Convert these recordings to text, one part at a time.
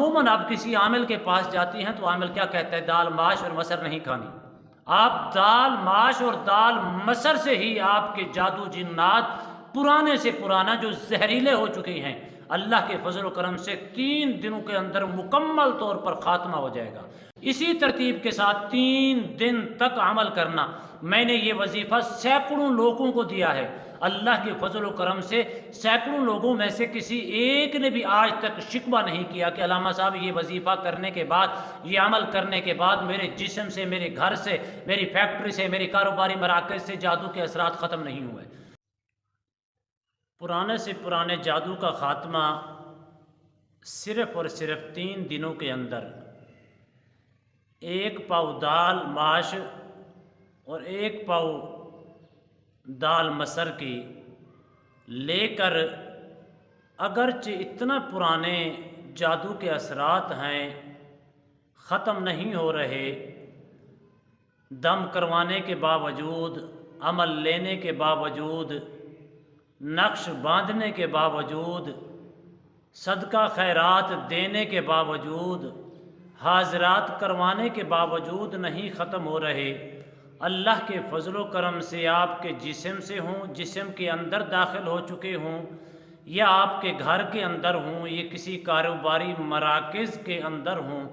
عموماً آپ کسی عامل کے پاس جاتی ہیں تو عامل کیا کہتا ہے؟ دال ماش اور مسر نہیں کھانی۔ آپ دال ماش اور دال مسر سے ہی آپ کے جادو جنات پرانے سے پرانا جو زہریلے ہو چکے ہیں، اللہ کے فضل و کرم سے 3 دنوں کے اندر مکمل طور پر خاتمہ ہو جائے گا۔ اسی ترتیب کے ساتھ 3 دن تک عمل کرنا۔ میں نے یہ وظیفہ سینکڑوں لوگوں کو دیا ہے، اللہ کے فضل و کرم سے سینکڑوں لوگوں میں سے کسی ایک نے بھی آج تک شکوہ نہیں کیا کہ علامہ صاحب یہ وظیفہ کرنے کے بعد، یہ عمل کرنے کے بعد میرے جسم سے، میرے گھر سے، میری فیکٹری سے، میری کاروباری مراکز سے جادو کے اثرات ختم نہیں ہوئے۔ پرانے سے پرانے جادو کا خاتمہ صرف اور صرف 3 دنوں کے اندر 1 پاؤ دال ماش اور 1 پاؤ دال مسر کی لے کر، اگرچہ اتنا پرانے جادو کے اثرات ہیں، ختم نہیں ہو رہے، دم کروانے کے باوجود، عمل لینے کے باوجود، نقش باندھنے کے باوجود، صدقہ خیرات دینے کے باوجود، حاضرات کروانے کے باوجود نہیں ختم ہو رہے، اللہ کے فضل و کرم سے آپ کے جسم سے ہوں، جسم کے اندر داخل ہو چکے ہوں، یا آپ کے گھر کے اندر ہوں، یا کسی کاروباری مراکز کے اندر ہوں،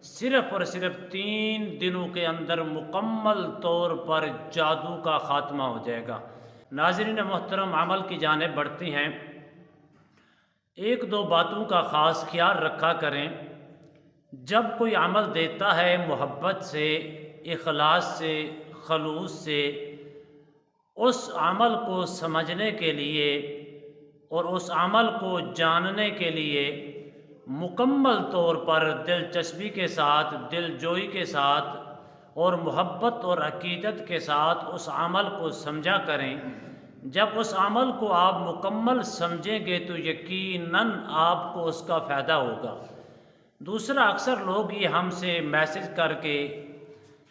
صرف اور صرف 3 دنوں کے اندر مکمل طور پر جادو کا خاتمہ ہو جائے گا۔ ناظرین محترم، عمل کی جانب بڑھتے ہیں۔ 1-2 باتوں کا خاص خیال رکھا کریں۔ جب کوئی عمل دیتا ہے محبت سے، اخلاص سے، خلوص سے، اس عمل کو سمجھنے کے لیے اور اس عمل کو جاننے کے لیے مکمل طور پر دلچسپی کے ساتھ، دل جوئی کے ساتھ اور محبت اور عقیدت کے ساتھ اس عمل کو سمجھا کریں۔ جب اس عمل کو آپ مکمل سمجھیں گے تو یقیناً آپ کو اس کا فائدہ ہوگا۔ دوسرا، اکثر لوگ یہ ہم سے میسج کر کے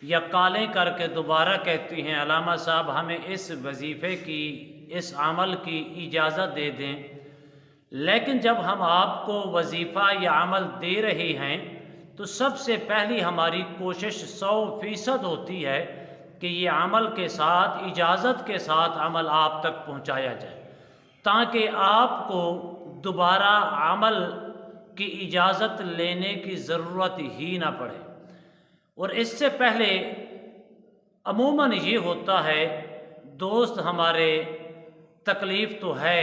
یا کالیں کر کے دوبارہ کہتے ہیں علامہ صاحب ہمیں اس وظیفے کی، اس عمل کی اجازت دے دیں، لیکن جب ہم آپ کو وظیفہ یا عمل دے رہے ہیں تو سب سے پہلی ہماری کوشش 100% ہوتی ہے کہ یہ عمل کے ساتھ، اجازت کے ساتھ عمل آپ تک پہنچایا جائے، تاکہ آپ کو دوبارہ عمل کی اجازت لینے کی ضرورت ہی نہ پڑے۔ اور اس سے پہلے عموماً یہ ہوتا ہے، دوست ہمارے، تکلیف تو ہے،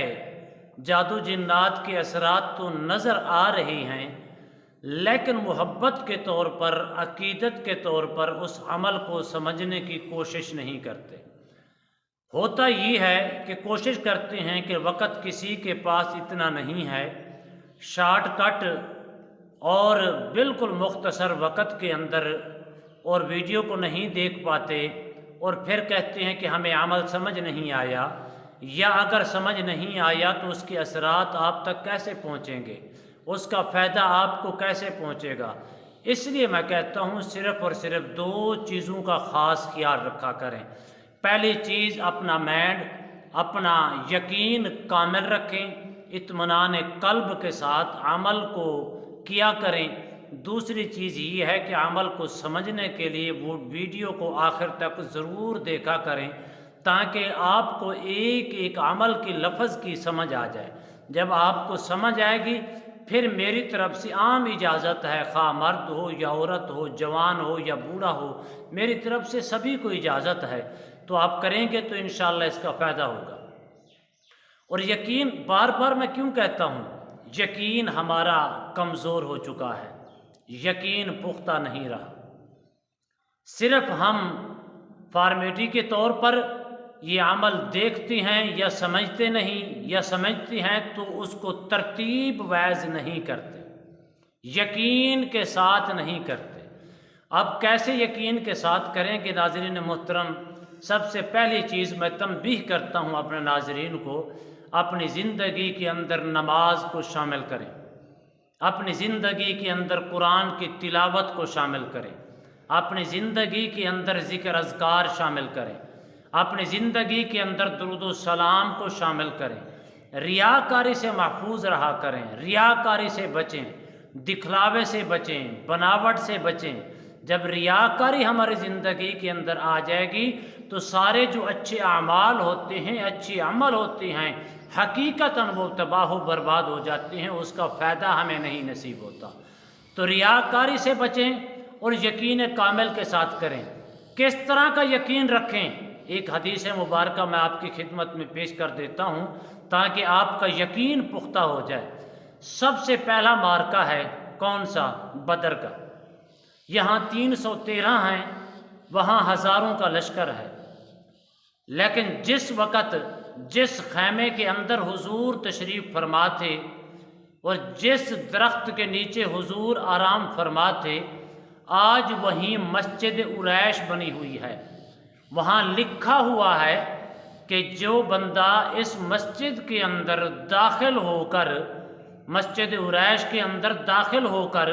جادو جنات کے اثرات تو نظر آ رہے ہیں، لیکن محبت کے طور پر، عقیدت کے طور پر اس عمل کو سمجھنے کی کوشش نہیں کرتے۔ ہوتا یہ ہے کہ کوشش کرتے ہیں کہ وقت کسی کے پاس اتنا نہیں ہے، شارٹ کٹ اور بالکل مختصر وقت کے اندر، اور ویڈیو کو نہیں دیکھ پاتے، اور پھر کہتے ہیں کہ ہمیں عمل سمجھ نہیں آیا، یا اگر سمجھ نہیں آیا تو اس کے اثرات آپ تک کیسے پہنچیں گے، اس کا فائدہ آپ کو کیسے پہنچے گا۔ اس لیے میں کہتا ہوں صرف اور صرف 2 چیزوں کا خاص خیال رکھا کریں۔ پہلی چیز، اپنا مائنڈ، اپنا یقین کامل رکھیں، اطمینان قلب کے ساتھ عمل کو کیا کریں۔ دوسری چیز یہ ہے کہ عمل کو سمجھنے کے لیے وہ ویڈیو کو آخر تک ضرور دیکھا کریں، تاکہ آپ کو ایک ایک عمل کی لفظ کی سمجھ آ جائے۔ جب آپ کو سمجھ آئے گی، پھر میری طرف سے عام اجازت ہے، خواہ مرد ہو یا عورت ہو، جوان ہو یا بوڑھا ہو، میری طرف سے سبھی کو اجازت ہے، تو آپ کریں گے تو انشاءاللہ اس کا فائدہ ہوگا۔ اور یقین، بار بار میں کیوں کہتا ہوں، یقین ہمارا کمزور ہو چکا ہے، یقین پختہ نہیں رہا۔ صرف ہم فارمیٹی کے طور پر یہ عمل دیکھتے ہیں یا سمجھتے نہیں، یا سمجھتے ہیں تو اس کو ترتیب وائز نہیں کرتے، یقین کے ساتھ نہیں کرتے۔ اب کیسے یقین کے ساتھ کریں گے ناظرین محترم؟ سب سے پہلی چیز میں تنبیہ کرتا ہوں اپنے ناظرین کو، اپنی زندگی کے اندر نماز کو شامل کریں، اپنی زندگی کے اندر قرآن کی تلاوت کو شامل کریں، اپنی زندگی کے اندر ذکر اذکار شامل کریں، اپنی زندگی کے اندر درود و سلام کو شامل کریں، ریاکاری سے محفوظ رہا کریں، ریاکاری سے بچیں، دکھلاوے سے بچیں، بناوٹ سے بچیں۔ جب ریاکاری ہماری زندگی کے اندر آ جائے گی تو سارے جو اچھے اعمال ہوتے ہیں، اچھے عمل ہوتے ہیں، حقیقتاً وہ تباہ و برباد ہو جاتے ہیں، اس کا فائدہ ہمیں نہیں نصیب ہوتا۔ تو ریاکاری سے بچیں اور یقین کامل کے ساتھ کریں۔ کس طرح کا یقین رکھیں؟ ایک حدیث مبارکہ میں آپ کی خدمت میں پیش کر دیتا ہوں تاکہ آپ کا یقین پختہ ہو جائے۔ سب سے پہلا مارکہ ہے کون سا؟ بدر کا۔ یہاں 313 ہیں، وہاں ہزاروں کا لشکر ہے، لیکن جس وقت جس خیمے کے اندر حضور تشریف فرما تھے اور جس درخت کے نیچے حضور آرام فرما تھے، آج وہیں مسجد عریش بنی ہوئی ہے۔ وہاں لکھا ہوا ہے کہ جو بندہ اس مسجد کے اندر داخل ہو کر، مسجد عریش کے اندر داخل ہو کر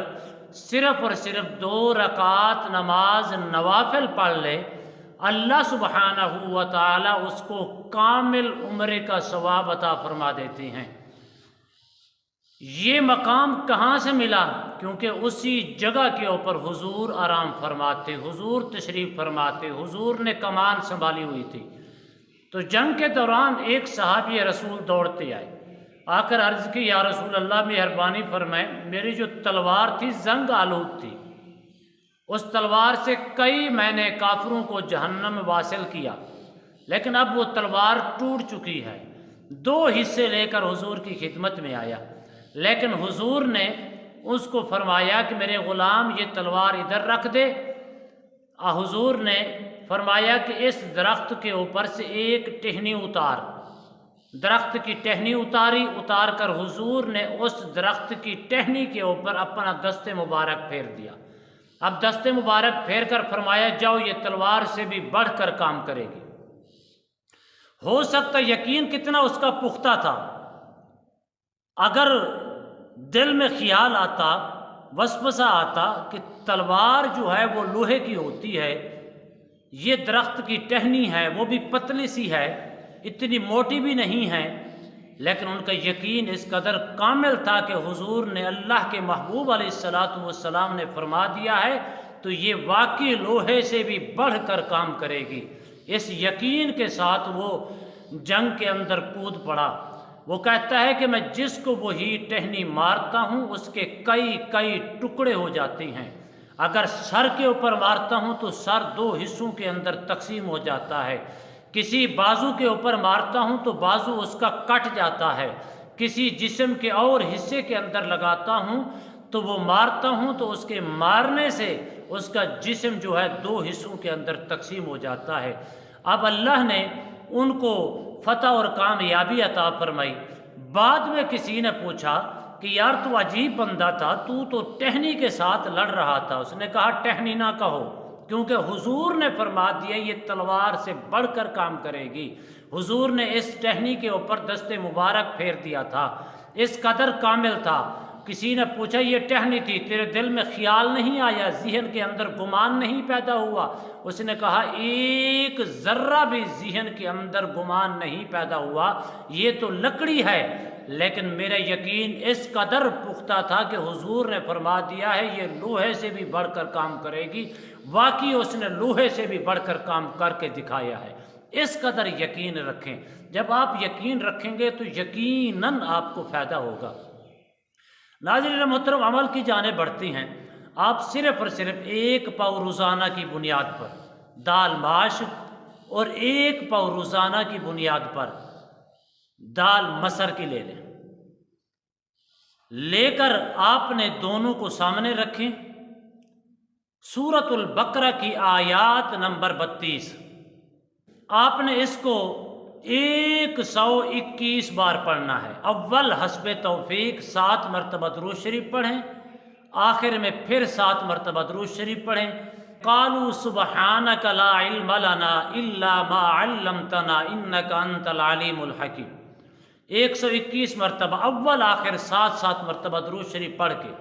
صرف اور صرف 2 رکعات نماز نوافل پڑھ لے، اللہ سبحانہ و تعالی اس کو کامل عمرے کا ثواب عطا فرما دیتے ہیں۔ یہ مقام کہاں سے ملا؟ کیونکہ اسی جگہ کے اوپر حضور آرام فرماتے، حضور تشریف فرماتے، حضور نے کمان سنبھالی ہوئی تھی۔ تو جنگ کے دوران ایک صحابی رسول دوڑتے آئے، آ کر عرض کی یا رسول اللہ مہربانی فرمائیں، میری جو تلوار تھی زنگ آلود تھی، اس تلوار سے کئی میں نے کافروں کو جہنم میں واصل کیا، لیکن اب وہ تلوار ٹوٹ چکی ہے۔ 2 حصے لے کر حضور کی خدمت میں آیا، لیکن حضور نے اس کو فرمایا کہ میرے غلام یہ تلوار ادھر رکھ دے۔ حضور نے فرمایا کہ اس درخت کے اوپر سے ایک ٹہنی اتار۔ درخت کی ٹہنی اتار کر حضور نے اس درخت کی ٹہنی کے اوپر اپنا دست مبارک پھیر دیا۔ اب دست مبارک پھیر کر فرمایا جاؤ، یہ تلوار سے بھی بڑھ کر کام کرے گی۔ ہو سکتا یقین کتنا اس کا پختہ تھا، اگر دل میں خیال آتا، وسوسہ آتا کہ تلوار جو ہے وہ لوہے کی ہوتی ہے، یہ درخت کی ٹہنی ہے، وہ بھی پتلی سی ہے، اتنی موٹی بھی نہیں ہے، لیکن ان کا یقین اس قدر کامل تھا کہ حضور نے، اللہ کے محبوب علیہ السلام نے فرما دیا ہے تو یہ واقعی لوہے سے بھی بڑھ کر کام کرے گی۔ اس یقین کے ساتھ وہ جنگ کے اندر کود پڑا۔ وہ کہتا ہے کہ میں جس کو وہی ٹہنی مارتا ہوں اس کے کئی ٹکڑے ہو جاتے ہیں، اگر سر کے اوپر مارتا ہوں تو سر 2 حصوں کے اندر تقسیم ہو جاتا ہے، کسی بازو کے اوپر مارتا ہوں تو بازو اس کا کٹ جاتا ہے، کسی جسم کے اور حصے کے اندر لگاتا ہوں تو وہ مارتا ہوں تو اس کے مارنے سے اس کا جسم جو ہے 2 حصوں کے اندر تقسیم ہو جاتا ہے۔ اب اللہ نے ان کو فتح اور کامیابی عطا فرمائی۔ بعد میں کسی نے پوچھا کہ یار تو عجیب بندہ تھا، تو ٹہنی کے ساتھ لڑ رہا تھا۔ اس نے کہا ٹہنی نہ کہو، کیونکہ حضور نے فرما دیا یہ تلوار سے بڑھ کر کام کرے گی۔ حضور نے اس ٹہنی کے اوپر دست مبارک پھیر دیا تھا، اس قدر کامل تھا۔ کسی نے پوچھا یہ ٹہنی تھی، تیرے دل میں خیال نہیں آیا، ذہن کے اندر گمان نہیں پیدا ہوا؟ اس نے کہا ایک ذرہ بھی ذہن کے اندر گمان نہیں پیدا ہوا، یہ تو لکڑی ہے، لیکن میرا یقین اس قدر پختہ تھا کہ حضور نے فرما دیا ہے یہ لوہے سے بھی بڑھ کر کام کرے گی۔ واقعی اس نے لوہے سے بھی بڑھ کر کام کر کے دکھایا ہے۔ اس قدر یقین رکھیں۔ جب آپ یقین رکھیں گے تو یقیناً آپ کو فائدہ ہوگا۔ ناظرین محترم، عمل کی جانب بڑھتی ہیں۔ آپ صرف اور صرف 1 پاؤ روزانہ کی بنیاد پر دال ماش اور 1 پاؤ روزانہ کی بنیاد پر دال مسر کی لے لیں، لے کر آپ نے دونوں کو سامنے رکھیں۔ سورۃ البقرہ کی آیات نمبر 32 آپ نے اس کو 121 بار پڑھنا ہے۔ اول حسب توفیق 7 مرتبہ درود شریف پڑھیں، آخر میں پھر 7 مرتبہ درود شریف پڑھیں۔ قالوا سبحانک لا علم لنا الا ما علمتنا انک انت العلیم الحکیم۔ 121 مرتبہ اول آخر 7 مرتبہ درود شریف پڑھ کے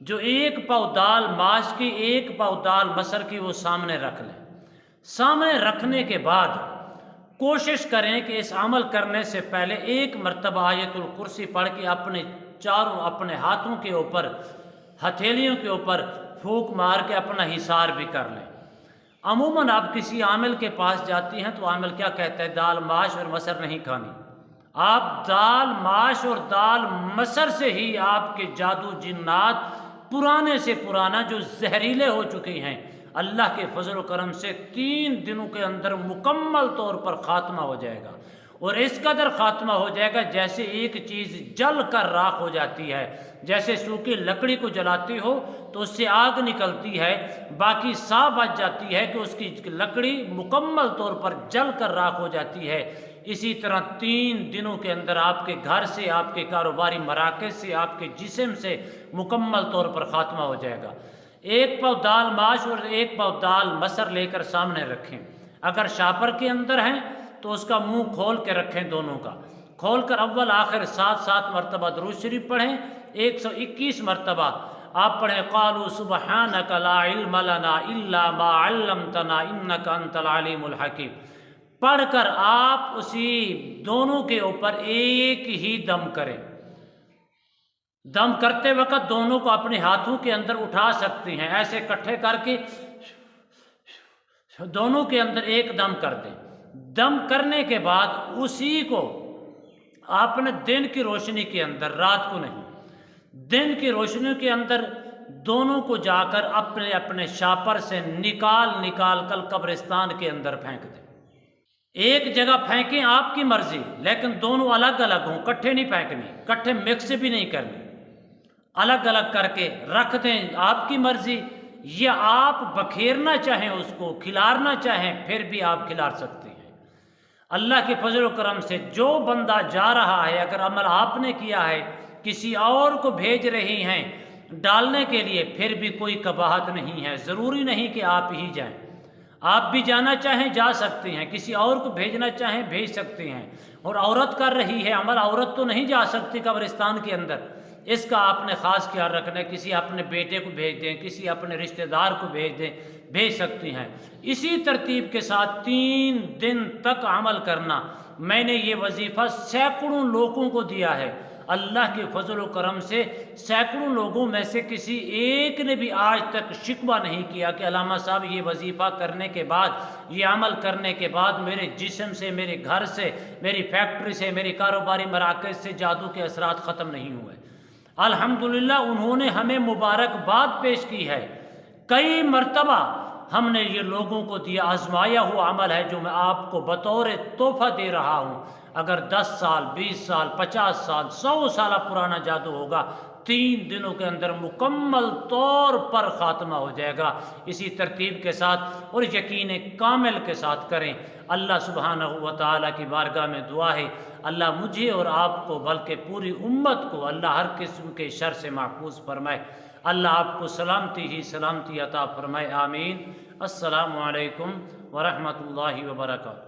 جو 1 پاؤ دال ماش کی 1 پاؤ دال مسر کی وہ سامنے رکھ لیں۔ سامنے رکھنے کے بعد کوشش کریں کہ اس عمل کرنے سے پہلے 1 مرتبہ آیت الکرسی پڑھ کے اپنے ہاتھوں کے اوپر ہتھیلیوں کے اوپر پھونک مار کے اپنا حصار بھی کر لیں۔ عموماً آپ کسی عامل کے پاس جاتی ہیں تو عامل کیا کہتا ہے؟ دال ماش اور مسر نہیں کھانی۔ آپ دال ماش اور دال مسر سے ہی آپ کے جادو جنات پرانے سے پرانا جو زہریلے ہو چکے ہیں، اللہ کے فضل و کرم سے 3 دنوں کے اندر مکمل طور پر خاتمہ ہو جائے گا۔ اور اس قدر خاتمہ ہو جائے گا جیسے ایک چیز جل کر راکھ ہو جاتی ہے، جیسے سوکھی لکڑی کو جلاتی ہو تو اس سے آگ نکلتی ہے، باقی سا بچ جاتی ہے کہ اس کی لکڑی مکمل طور پر جل کر راکھ ہو جاتی ہے۔ اسی طرح 3 دنوں کے اندر آپ کے گھر سے، آپ کے کاروباری مراکز سے، آپ کے جسم سے مکمل طور پر خاتمہ ہو جائے گا۔ 1 پاؤ دال ماش اور 1 پاؤ دال مسر لے کر سامنے رکھیں۔ اگر شاپر کے اندر ہیں تو اس کا منہ کھول کے رکھیں، دونوں کا کھول کر اول آخر 7 مرتبہ درود شریف پڑھیں۔ 121 مرتبہ آپ پڑھیں قالوا سبحانک لا علم لنا الا ما علمتنا انک انت العلیم الحکیم۔ پڑھ کر آپ اسی دونوں کے اوپر ایک ہی دم کریں۔ دم کرتے وقت دونوں کو اپنے ہاتھوں کے اندر اٹھا سکتی ہیں، ایسے اکٹھے کر کے دونوں کے اندر ایک دم کر دیں۔ دم کرنے کے بعد اسی کو آپ نے دن کی روشنی کے اندر، رات کو نہیں، دن کی روشنی کے اندر دونوں کو جا کر اپنے اپنے شاپر سے نکال کر قبرستان کے اندر پھینک دیں۔ ایک جگہ پھینکیں آپ کی مرضی، لیکن دونوں الگ الگ ہوں، کٹھے نہیں پھینکنے، کٹھے مکس بھی نہیں کرنے، الگ الگ کر کے رکھ دیں آپ کی مرضی۔ یا آپ بکھیرنا چاہیں، اس کو کھلارنا چاہیں، پھر بھی آپ کھلار سکتے ہیں۔ اللہ کے فضل و کرم سے جو بندہ جا رہا ہے، اگر عمل آپ نے کیا ہے، کسی اور کو بھیج رہی ہیں ڈالنے کے لیے، پھر بھی کوئی قباحت نہیں ہے، ضروری نہیں کہ آپ ہی جائیں۔ آپ بھی جانا چاہیں جا سکتے ہیں، کسی اور کو بھیجنا چاہیں بھیج سکتے ہیں۔ اور عورت کر رہی ہے عمل، عورت تو نہیں جا سکتی قبرستان کے اندر، اس کا آپ نے خاص خیال رکھنا ہے۔ کسی اپنے بیٹے کو بھیج دیں، کسی اپنے رشتہ دار کو بھیج دیں، بھیج سکتی ہیں۔ اسی ترتیب کے ساتھ 3 دن تک عمل کرنا۔ میں نے یہ وظیفہ سینکڑوں لوگوں کو دیا ہے، اللہ کے فضل و کرم سے سینکڑوں لوگوں میں سے کسی ایک نے بھی آج تک شکوہ نہیں کیا کہ علامہ صاحب یہ وظیفہ کرنے کے بعد، یہ عمل کرنے کے بعد میرے جسم سے، میرے گھر سے، میری فیکٹری سے، میری کاروباری مراکز سے جادو کے اثرات ختم نہیں ہوئے۔ الحمدللہ انہوں نے ہمیں مبارکباد پیش کی ہے۔ کئی مرتبہ ہم نے یہ لوگوں کو دیا، آزمایا ہوا عمل ہے جو میں آپ کو بطور تحفہ دے رہا ہوں۔ اگر 10 سال، 20 سال، 50 سال، 100 سالہ پرانا جادو ہوگا، 3 دنوں کے اندر مکمل طور پر خاتمہ ہو جائے گا۔ اسی ترتیب کے ساتھ اور یقین کامل کے ساتھ کریں۔ اللہ سبحانہ و تعالیٰ کی بارگاہ میں دعا ہے، اللہ مجھے اور آپ کو بلکہ پوری امت کو اللہ ہر قسم کے شر سے محفوظ فرمائے۔ اللہ آپ کو سلامتی ہی سلامتی عطا فرمائے، آمین۔ السلام علیکم ورحمۃ اللہ وبرکاتہ۔